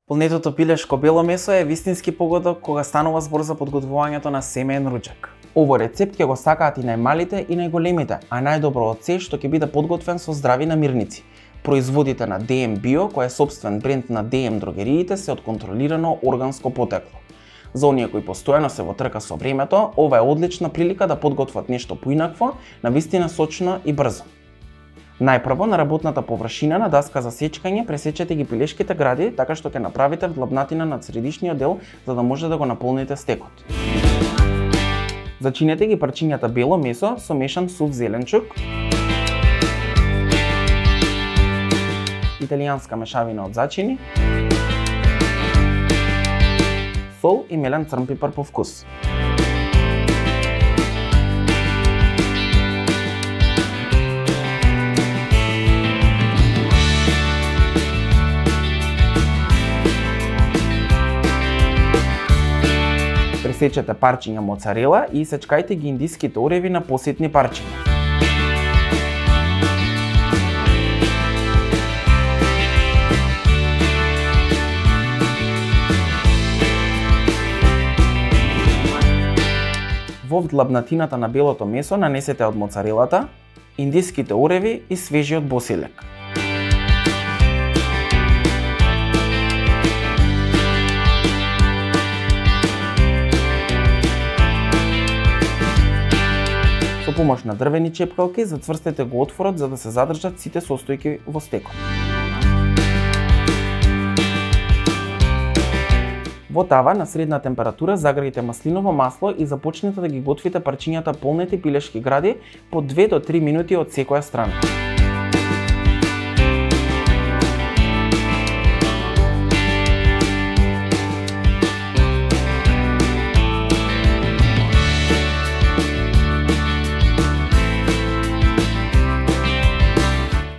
Полнетото пилешко бело месо е вистински погодок кога станува збор за подготвувањето на семеен ручек. Овој рецепт ќе го сакаат и најмалите и најголемите, а најдобро од се што ќе биде подготвен со здрави намирници. Производите на ДМ Био, кој е сопствен бренд на ДМ дрогериите, се од контролирано органско потекло. За оние кои постојано се во трка со времето, ова е одлична прилика да подготват нешто поинакво, навистина сочно и брзо. Најпрво на работната површина на даска за сечкање пресечете ги пилешките гради така што ќе направите вдлабнатина над средишниот дел за да може да го наполните стекот. Зачинете ги парчињата бело месо со мешан сув зеленчук, италијанска мешавина од зачини, сол и мелен црн пипар по вкус. Пресечете парчиња моцарела и исечкајте ги индиските ореви на поситни парчиња. Во вдлабнатината на белото месо нанесете од моцарелата, индиските ореви и свежиот босилек. Со помош на дрвени чепкалки зацврстете го отворот за да се задржат сите состојки во стекот. Во тава на средна температура загрејте маслиново масло и започнете да ги готвите парчињата полнети пилешки гради по 2 до 3 минути од секоја страна.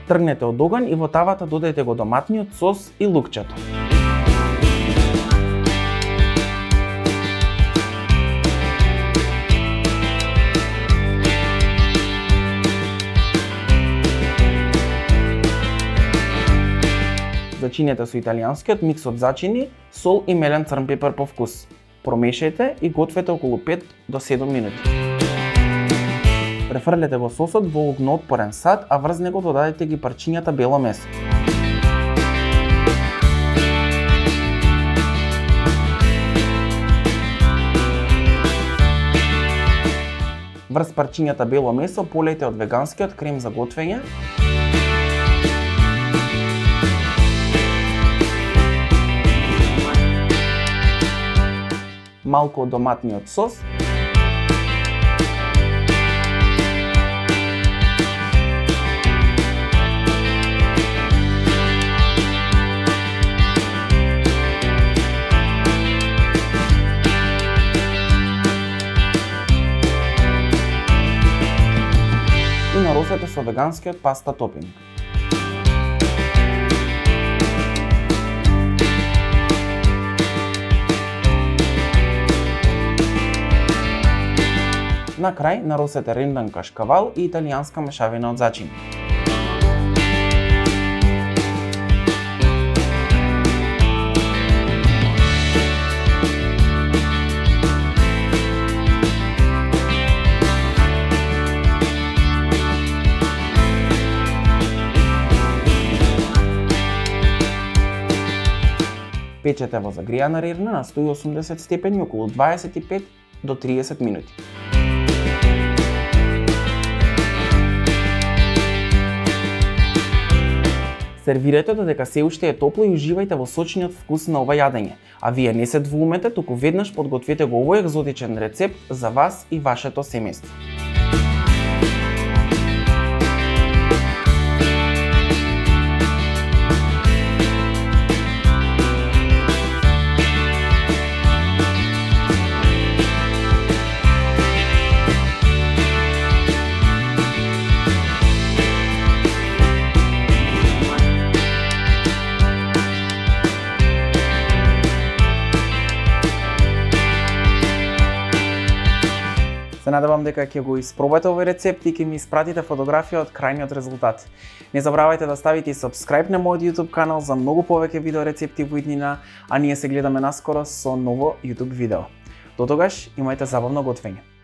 Тргнете од оган и во тавата додајте го доматниот сос и лукчето. Зачинете со италијанскиот микс од зачини, сол и мелен црн пипар по вкус. Промешајте и гответе околу 5 до 7 минути. Префрлете го сосот во огноотпорен сад, а врз него додадете ги парчињата бело месо. Врз парчињата бело месо полејте од веганскиот крем за готвење, малку од доматниот сос, и наросете со веганскиот паста топинг. На крај наросете рендан кашкавал и италијанска мешавина од зачини. Печете во загријана рерна на 180 степени околу 25 до 30 минути. Сервирете додека се уште е топло и уживајте во сочниот вкус на ова јадење. А вие не се двоумете, туку веднаш подгответе го овој екзотичен рецепт за вас и вашето семејство. Се надевам дека ќе го испробате овој рецепт и ќе ми испратите фотографија од крајниот резултат. Не забравајте да ставите и subscribe на мојот YouTube канал за многу повеќе видео рецепти во иднина, а ние се гледаме наскоро со ново YouTube видео. До тогаш, имајте забавно готвење.